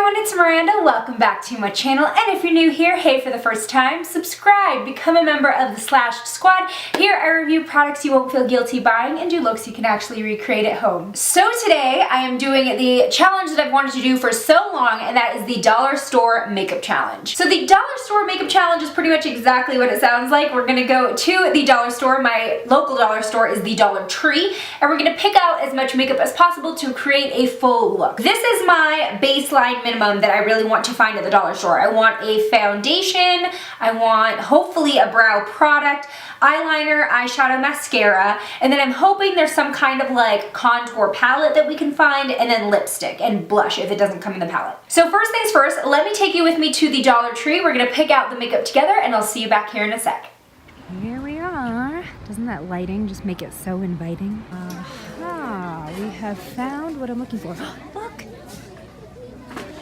everyone, it's Miranda. Welcome back to my channel, and if you're new here, hey, for the first time, subscribe, become a member of the Slashed Squad. Here I review products you won't feel guilty buying and do looks you can actually recreate at home. So today I am doing the challenge that I've wanted to do for so long, and that is the dollar store makeup challenge. So the dollar store makeup challenge is pretty much exactly what it sounds like. We're gonna go to the dollar store. My local dollar store is the Dollar Tree, and we're gonna pick out as much makeup as possible to create a full look. This is my baseline minimum that I really want to find at the dollar store. I want a foundation, I want hopefully a brow product, eyeliner, eyeshadow, mascara, and then I'm hoping there's some kind of like contour palette that we can find, and then lipstick and blush if it doesn't come in the palette. So first things first, let me take you with me to the Dollar Tree. We're gonna pick out the makeup together, and I'll see you back here in a sec. Here we are. Doesn't that lighting just make it so inviting? Aha, we have found what I'm looking for. Look!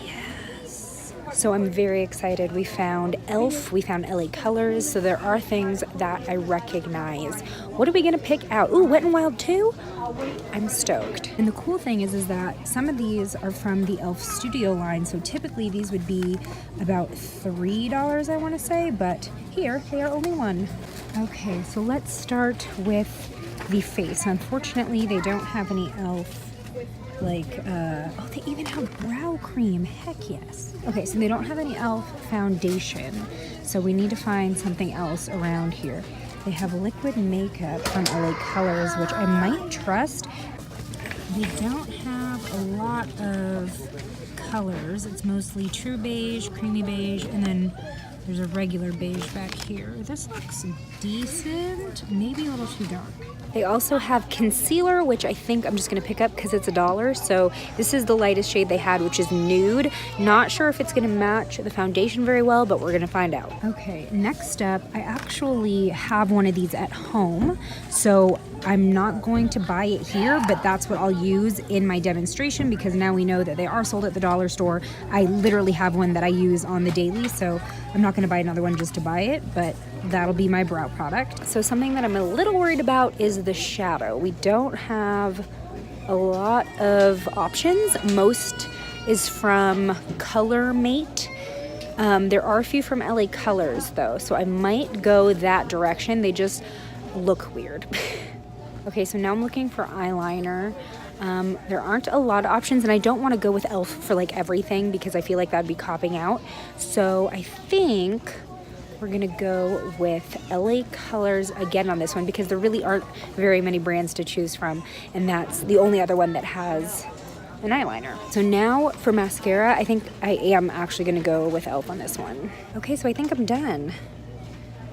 Yes. So I'm very excited. We found e.l.f, we found LA Colors, so there are things that I recognize. What are we gonna pick out? Ooh, Wet n Wild 2? I'm stoked. And the cool thing is that some of these are from the e.l.f studio line, so typically these would be about $3, I wanna say, but here they are only $1. Okay, so let's start with the face. Unfortunately, they don't have any e.l.f. like, oh, they even have brow cream. Heck yes. Okay, so they don't have any e.l.f. foundation, so we need to find something else around here. They have liquid makeup from LA Colors, which I might trust. They don't have a lot of colors. It's mostly true beige, creamy beige, and then there's a regular beige back here. This looks decent, maybe a little too dark. They also have concealer, which I think I'm just gonna pick up because it's $1. So this is the lightest shade they had, which is nude. Not sure if it's gonna match the foundation very well, but we're gonna find out. Okay, next up, I actually have one of these at home. So I'm not going to buy it here, but that's what I'll use in my demonstration because now we know that they are sold at the dollar store. I literally have one that I use on the daily, so I'm not gonna buy another one just to buy it, but that'll be my brow product. So something that I'm a little worried about is the shadow. We don't have a lot of options. Most is from Colormate. There are a few from LA Colors though, so I might go that direction. They just look weird. Okay, so now I'm looking for eyeliner. There aren't a lot of options, and I don't want to go with e.l.f. for like everything because I feel like that'd be copping out. So I think we're gonna go with LA Colors again on this one because there really aren't very many brands to choose from, and that's the only other one that has an eyeliner. So now for mascara, I think I am actually gonna go with e.l.f. on this one. Okay, so I think I'm done.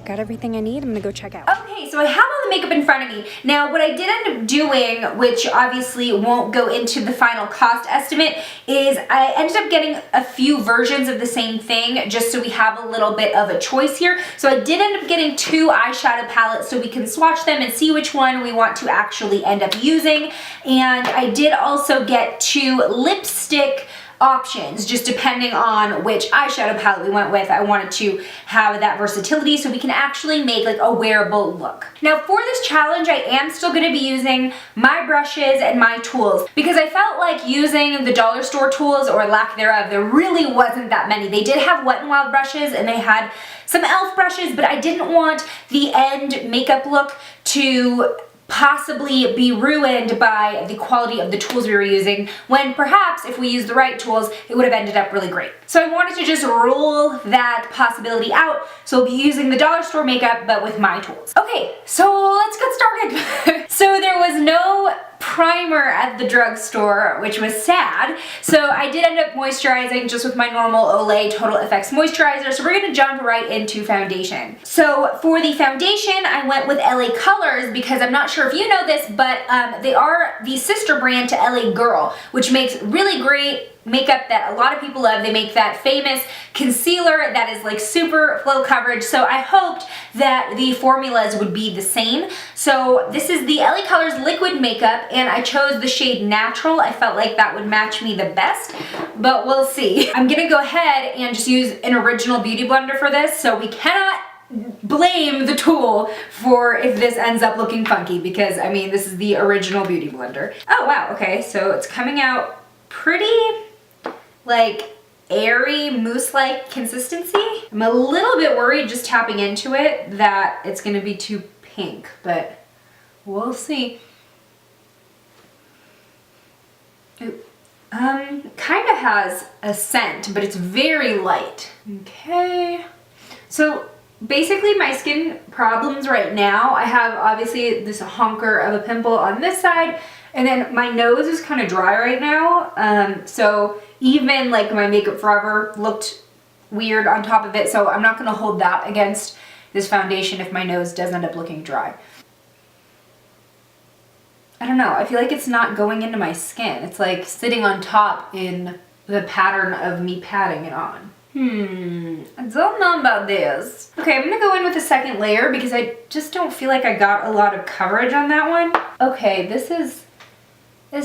Got everything I need. I'm gonna go check out. Okay, so I have all the makeup in front of me. Now, what I did end up doing, which obviously won't go into the final cost estimate, is I ended up getting a few versions of the same thing just so we have a little bit of a choice here. So I did end up getting 2 eyeshadow palettes so we can swatch them and see which one we want to actually end up using. And I did also get 2 lipstick options, just depending on which eyeshadow palette we went with. I wanted to have that versatility so we can actually make like a wearable look. Now for this challenge, I am still going to be using my brushes and my tools because I felt like using the dollar store tools, or lack thereof, there really wasn't that many. They did have Wet n Wild brushes and they had some e.l.f. brushes, but I didn't want the end makeup look to possibly be ruined by the quality of the tools we were using, when perhaps if we used the right tools, it would have ended up really great. So I wanted to just rule that possibility out, so I'll be using the dollar store makeup, but with my tools. Okay, so let's get started. So there was no primer at the drugstore, which was sad. So I did end up moisturizing just with my normal Olay Total Effects moisturizer. So we're gonna jump right into foundation. So for the foundation, I went with LA Colors because I'm not sure if you know this, but they are the sister brand to LA Girl, which makes really great makeup that a lot of people love. They make that famous concealer that is like super flow coverage, so I hoped that the formulas would be the same. So this is the LA Colors liquid makeup, and I chose the shade Natural. I felt like that would match me the best, but we'll see. I'm gonna go ahead and just use an original beauty blender for this, so we cannot blame the tool for if this ends up looking funky, because I mean, this is the original beauty blender. Oh wow, okay, so it's coming out pretty like airy mousse-like consistency. I'm a little bit worried just tapping into it that it's gonna be too pink, but we'll see. Kind of has a scent, but it's very light. Okay. So basically my skin problems right now, I have obviously this honker of a pimple on this side, and then my nose is kind of dry right now. So even like my Makeup Forever looked weird on top of it, so I'm not gonna hold that against this foundation if my nose does end up looking dry. I don't know, I feel like it's not going into my skin. It's like sitting on top in the pattern of me patting it on. I don't know about this. Okay, I'm gonna go in with a second layer because I just don't feel like I got a lot of coverage on that one. Okay, this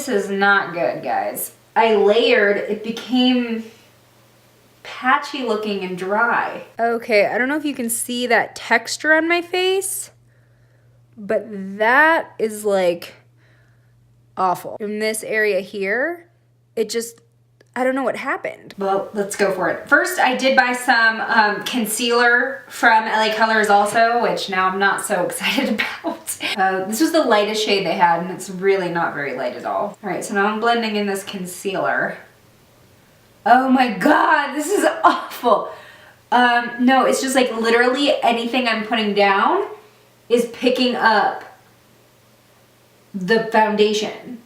is not good, guys. I layered, it became patchy looking and dry. Okay, I don't know if you can see that texture on my face, but that is like awful. In this area here, it just, I don't know what happened. Well, let's go for it. First, I did buy some concealer from LA Colors also, which now I'm not so excited about. This was the lightest shade they had, and it's really not very light at all. All right, so now I'm blending in this concealer. Oh my God, this is awful. No, it's just like literally anything I'm putting down is picking up the foundation.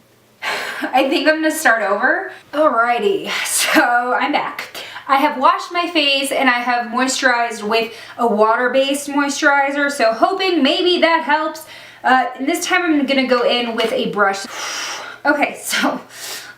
I think I'm gonna start over. Alrighty, so I'm back. I have washed my face and I have moisturized with a water-based moisturizer, so hoping maybe that helps. And this time I'm gonna go in with a brush. Okay, so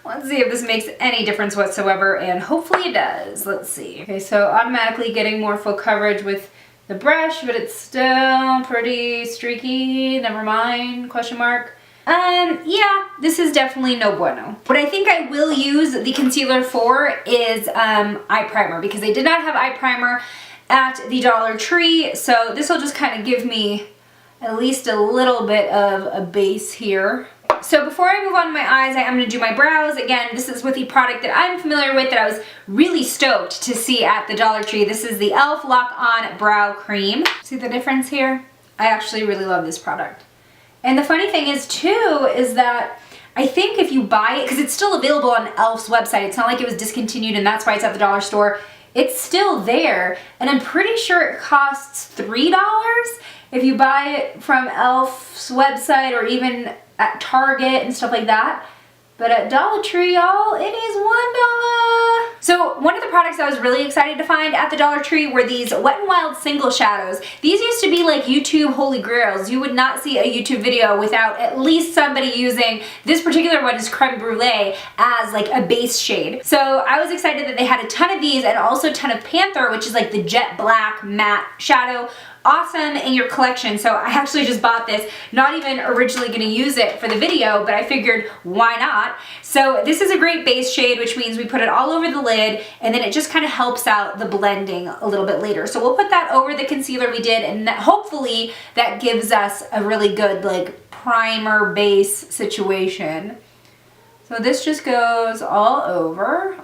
let's see if this makes any difference whatsoever, and hopefully it does. Let's see. Okay, so automatically getting more full coverage with the brush, but it's still pretty streaky. Never mind, question mark. Yeah, this is definitely no bueno. What I think I will use the concealer for is eye primer, because they did not have eye primer at the Dollar Tree, so this will just kind of give me at least a little bit of a base here. So before I move on to my eyes, I am going to do my brows. Again, this is with the product that I'm familiar with that I was really stoked to see at the Dollar Tree. This is the e.l.f. Lock On Brow Cream. See the difference here? I actually really love this product. And the funny thing is too, is that I think if you buy it, because it's still available on e.l.f.'s website, it's not like it was discontinued and that's why it's at the dollar store. It's still there, and I'm pretty sure it costs $3 if you buy it from e.l.f.'s website or even at Target and stuff like that. But at Dollar Tree, y'all, it is $1. So one of the products I was really excited to find at the Dollar Tree were these Wet n Wild single shadows. These used to be like YouTube holy grails. You would not see a YouTube video without at least somebody using, this particular one is Creme Brulee, as like a base shade. So I was excited that they had a ton of these and also a ton of Panther, which is like the jet black matte shadow. Awesome in your collection. So I actually just bought this, not even originally going to use it for the video, but I figured why not. So this is a great base shade, which means we put it all over the lid, and then it just kind of helps out the blending a little bit later. So we'll put that over the concealer we did, and that, hopefully that gives us a really good like primer base situation. So this just goes all over.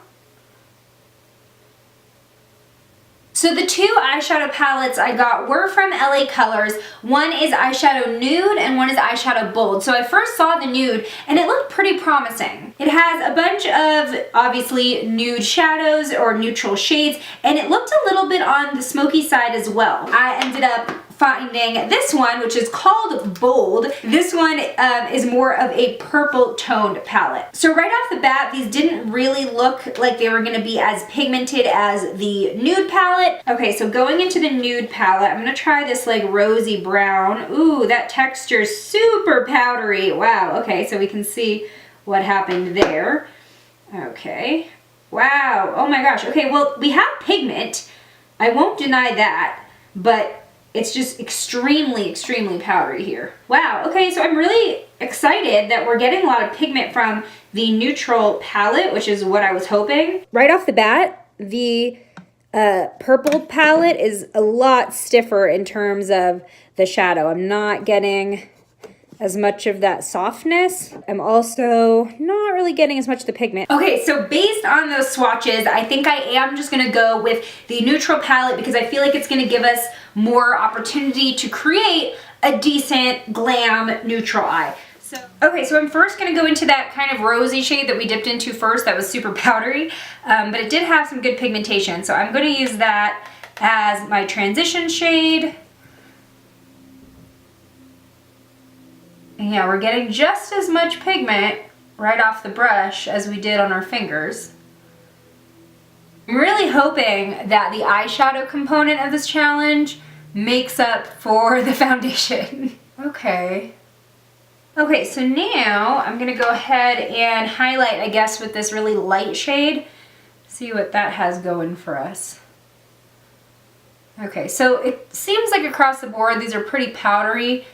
So the two eyeshadow palettes I got were from LA Colors. One is eyeshadow nude and one is eyeshadow bold. So I first saw the nude and it looked pretty promising. It has a bunch of obviously nude shadows or neutral shades, and it looked a little bit on the smoky side as well. I ended up finding this one, which is called Bold. This one is more of a purple toned palette. So right off the bat, these didn't really look like they were gonna be as pigmented as the nude palette. Okay, so going into the nude palette, I'm gonna try this like rosy brown. Ooh, that texture is super powdery. Wow, okay, so we can see what happened there. Okay, wow, oh my gosh. Okay, well, we have pigment. I won't deny that, but it's just extremely, extremely powdery here. Wow, okay, so I'm really excited that we're getting a lot of pigment from the neutral palette, which is what I was hoping. Right off the bat, the purple palette is a lot stiffer in terms of the shadow. I'm not getting as much of that softness. I'm also not really getting as much of the pigment. Okay, so based on those swatches, I think I am just gonna go with the neutral palette because I feel like it's gonna give us more opportunity to create a decent glam neutral eye. Okay, so I'm first gonna go into that kind of rosy shade that we dipped into first that was super powdery, but it did have some good pigmentation. So I'm gonna use that as my transition shade. And yeah, we're getting just as much pigment right off the brush as we did on our fingers. I'm really hoping that the eyeshadow component of this challenge makes up for the foundation. Okay. Okay, so now I'm gonna go ahead and highlight, I guess, with this really light shade. See what that has going for us. Okay, so it seems like across the board these are pretty powdery,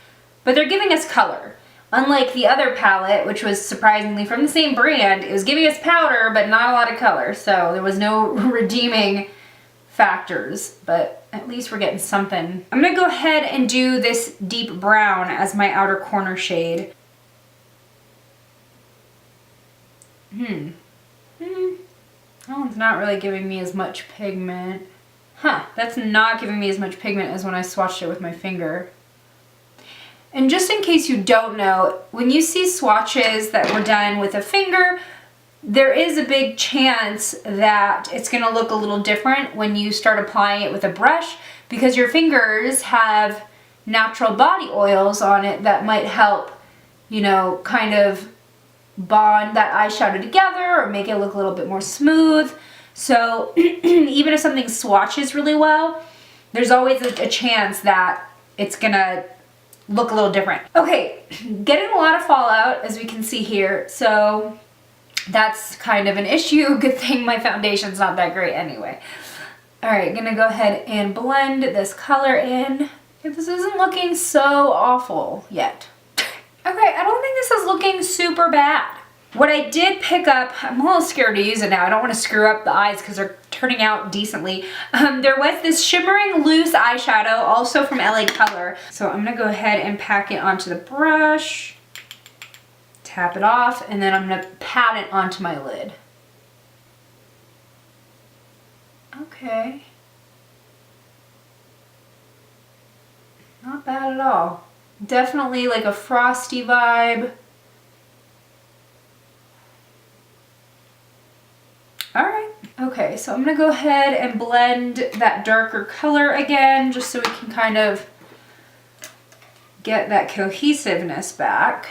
but they're giving us color. Unlike the other palette, which was surprisingly from the same brand, it was giving us powder, but not a lot of color, so there was no redeeming factors, but at least we're getting something. I'm gonna go ahead and do this deep brown as my outer corner shade. That one's not really giving me as much pigment. Huh, that's not giving me as much pigment as when I swatched it with my finger. And just in case you don't know, when you see swatches that were done with a finger, there is a big chance that it's going to look a little different when you start applying it with a brush because your fingers have natural body oils on it that might help, you know, kind of bond that eyeshadow together or make it look a little bit more smooth. So even if something swatches really well, there's always a chance that it's going to look a little different. Okay, getting a lot of fallout as we can see here. So that's kind of an issue. Good thing my foundation's not that great anyway. All right, gonna go ahead and blend this color in. This isn't looking so awful yet. Okay, I don't think this is looking super bad. What I did pick up, I'm a little scared to use it now. I don't want to screw up the eyes because they're turning out decently. There was this shimmering loose eyeshadow, also from LA Color. So I'm gonna go ahead and pack it onto the brush. Tap it off, and then I'm going to pat it onto my lid. Okay. Not bad at all. Definitely like a frosty vibe. Alright. Okay, so I'm going to go ahead and blend that darker color again, just so we can kind of get that cohesiveness back.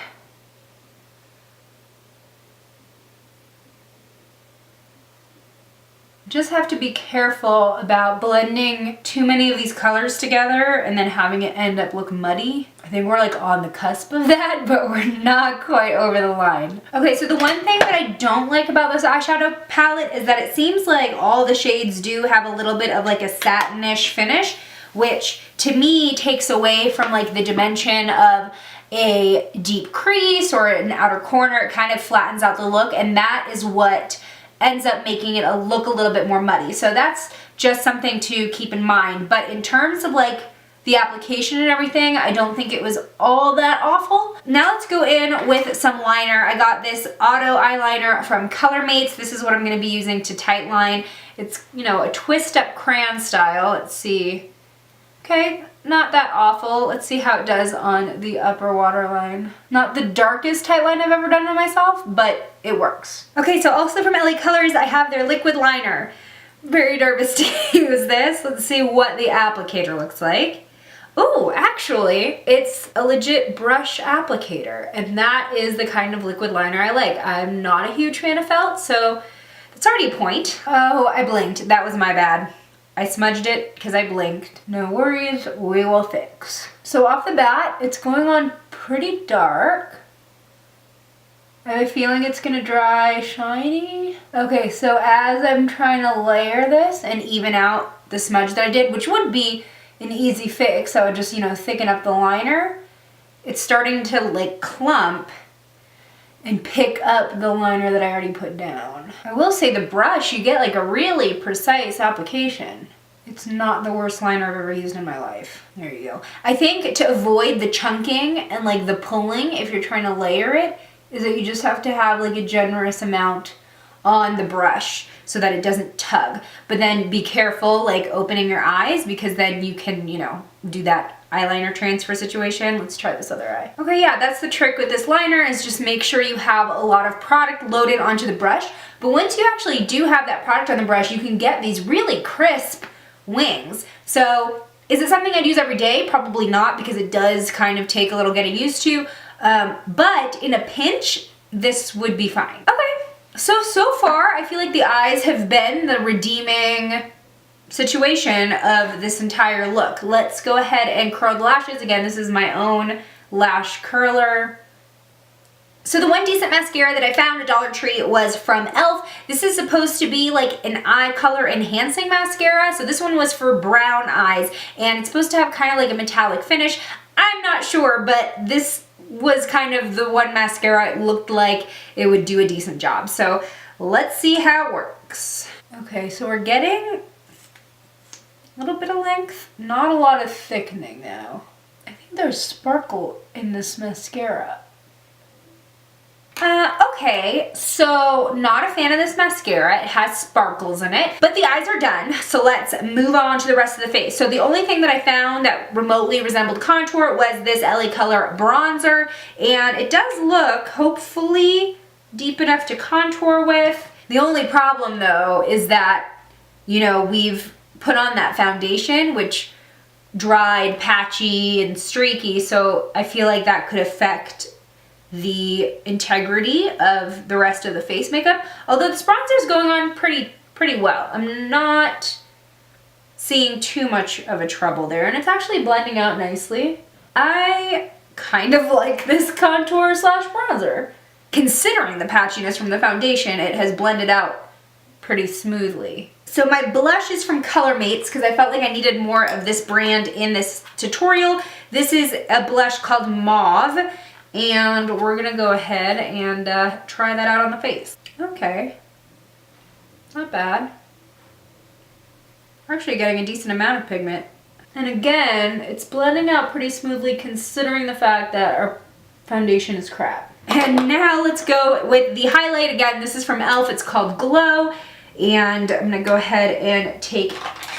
Just have to be careful about blending too many of these colors together and then having it end up look muddy. I think we're like on the cusp of that, but we're not quite over the line. Okay, so the one thing that I don't like about this eyeshadow palette is that it seems like all the shades do have a little bit of like a satinish finish, which to me takes away from like the dimension of a deep crease or an outer corner. It kind of flattens out the look, and that is what ends up making it look a little bit more muddy. So that's just something to keep in mind. But in terms of like the application and everything, I don't think it was all that awful. Now let's go in with some liner. I got this auto eyeliner from Colormates. This is what I'm going to be using to tightline. It's, you know, a twist up crayon style. Let's see. Okay, not that awful. Let's see how it does on the upper waterline. Not the darkest tightline I've ever done on myself, but it works. Okay, so also from LA Colors, I have their liquid liner. Very nervous to use this. Let's see what the applicator looks like. Oh, actually, it's a legit brush applicator, and that is the kind of liquid liner I like. I'm not a huge fan of felt, so that's already a point. Oh, I blinked. That was my bad. I smudged it because I blinked. No worries, we will fix. So off the bat, it's going on pretty dark. I have a feeling it's gonna dry shiny. Okay, so as I'm trying to layer this and even out the smudge that I did, which would be an easy fix, I would just, you know, thicken up the liner. It's starting to like clump and pick up the liner that I already put down. I will say the brush, you get like a really precise application. It's not the worst liner I've ever used in my life. There you go. I think to avoid the chunking and like the pulling, if you're trying to layer it, is that you just have to have like a generous amount on the brush so that it doesn't tug. But then be careful like opening your eyes, because then you can, you know, do that eyeliner transfer situation. Let's try this other eye. Okay, yeah, that's the trick with this liner, is just make sure you have a lot of product loaded onto the brush. But once you actually do have that product on the brush, you can get these really crisp wings. So is it something I'd use every day? Probably not, because it does kind of take a little getting used to. But in a pinch, this would be fine. Okay, so far I feel like the eyes have been the redeeming situation of this entire look. Let's go ahead and curl the lashes. Again, this is my own lash curler. So the one decent mascara that I found at Dollar Tree was from e.l.f. This is supposed to be like an eye color enhancing mascara. So this one was for brown eyes, and it's supposed to have kind of like a metallic finish. I'm not sure, but this was kind of the one mascara it looked like it would do a decent job. So let's see how it works. Okay, so we're getting a little bit of length, not a lot of thickening though. I think there's sparkle in this mascara. Okay, so not a fan of this mascara. It has sparkles in it, but the eyes are done. So let's move on to the rest of the face. So the only thing that I found that remotely resembled contour was this LA Color bronzer, and it does look hopefully deep enough to contour with. The only problem though is that, you know, we've put on that foundation, which dried, patchy, and streaky, so I feel like that could affect the integrity of the rest of the face makeup. Although this bronzer is going on pretty well. I'm not seeing too much of a trouble there, and it's actually blending out nicely. I kind of like this contour slash bronzer. Considering the patchiness from the foundation, it has blended out pretty smoothly. So my blush is from Colormates, because I felt like I needed more of this brand in this tutorial. This is a blush called Mauve, and we're gonna go ahead and try that out on the face. Okay, not bad. We're actually getting a decent amount of pigment. And again, it's blending out pretty smoothly considering the fact that our foundation is crap. And now let's go with the highlight. Again, this is from e.l.f. It's called Glow. And I'm gonna go ahead and take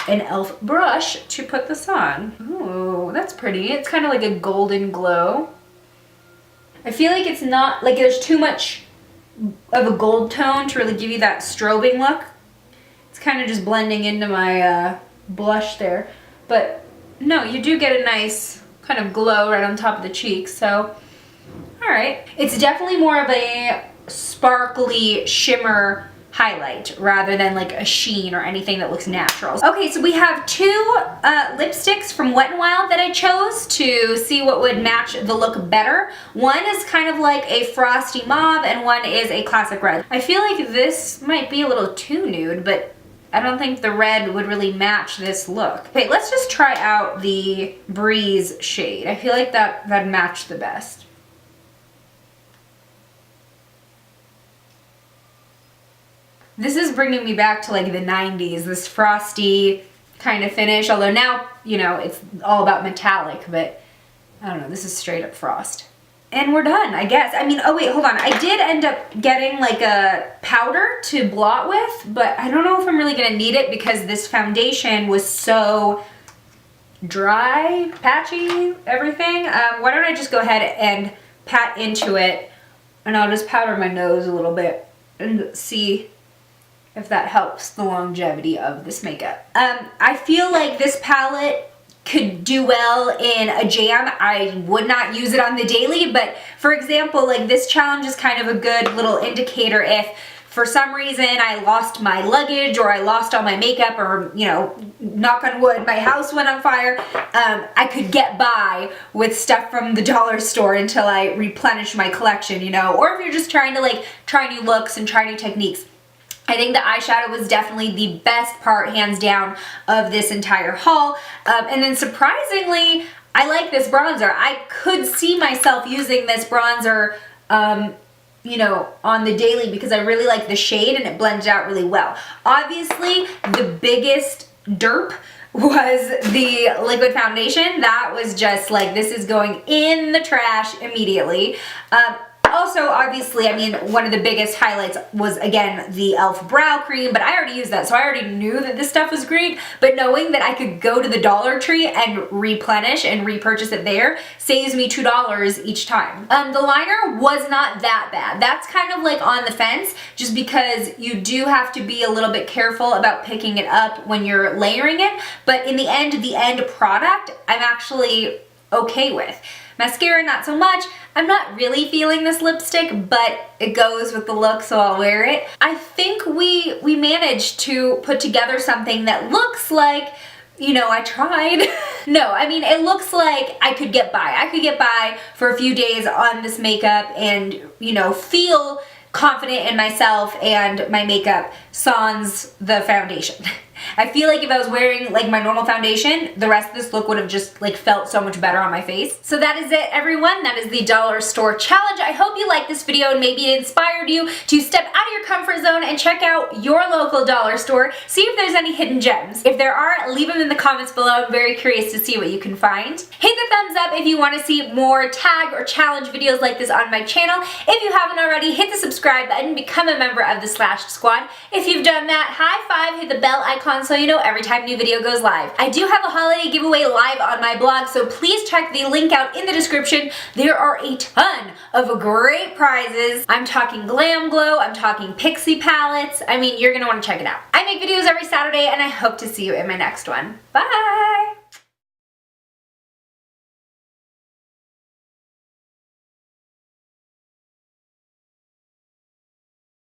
an e.l.f. brush to put this on. Ooh, that's pretty. It's kind of like a golden glow. I feel like it's not, like there's too much of a gold tone to really give you that strobing look. It's kind of just blending into my blush there. But no, you do get a nice kind of glow right on top of the cheeks, so all right. It's definitely more of a sparkly shimmer highlight rather than like a sheen or anything that looks natural. Okay, so we have two lipsticks from Wet n Wild that I chose to see what would match the look better. One is kind of like a frosty mauve and one is a classic red. I feel like this might be a little too nude, but I don't think the red would really match this look. Okay, let's just try out the Breeze shade. I feel like that'd match the best. This is bringing me back to like the 90s, this frosty kind of finish, although now, you know, it's all about metallic, but I don't know, this is straight up frost. And we're done, I guess. I mean, oh wait, hold on. I did end up getting like a powder to blot with, but I don't know if I'm really gonna need it because this foundation was so dry, patchy, everything. Why don't I just go ahead and pat into it, and I'll just powder my nose a little bit and see if that helps the longevity of this makeup. I feel like this palette could do well in a jam. I would not use it on the daily, but for example, like this challenge is kind of a good little indicator if for some reason I lost my luggage or I lost all my makeup or, you know, knock on wood, my house went on fire, I could get by with stuff from the dollar store until I replenish my collection, you know, or if you're just trying to like try new looks and try new techniques. I think the eyeshadow was definitely the best part, hands down, of this entire haul. And then surprisingly, I like this bronzer. I could see myself using this bronzer, you know, on the daily because I really like the shade and it blends out really well. Obviously, the biggest derp was the liquid foundation. That was just like, this is going in the trash immediately. Also, obviously, I mean, one of the biggest highlights was, again, the e.l.f. brow cream, but I already used that, so I already knew that this stuff was great, but knowing that I could go to the Dollar Tree and replenish and repurchase it there saves me $2 each time. The liner was not that bad. That's kind of like on the fence, just because you do have to be a little bit careful about picking it up when you're layering it, but in the end product, I'm actually okay with. Mascara, not so much. I'm not really feeling this lipstick, but it goes with the look, so I'll wear it. I think we managed to put together something that looks like, you know, I tried. No, I mean, it looks like I could get by. I could get by for a few days on this makeup and, you know, feel confident in myself and my makeup sans the foundation. I feel like if I was wearing like my normal foundation, the rest of this look would have just like felt so much better on my face. So that is it, everyone. That is the dollar store challenge. I hope you liked this video and maybe it inspired you to step out of your comfort zone and check out your local dollar store. See if there's any hidden gems. If there are, leave them in the comments below. I'm very curious to see what you can find. Hit the thumbs up if you want to see more tag or challenge videos like this on my channel. If you haven't already, hit the subscribe button, become a member of the Slash Squad. If you've done that, high five, hit the bell icon so you know every time a new video goes live. I do have a holiday giveaway live on my blog, so please check the link out in the description. There are a ton of great prizes. I'm talking Glam Glow, I'm talking Pixie palettes. I mean, you're gonna want to check it out. I make videos every Saturday and I hope to see you in my next one. Bye!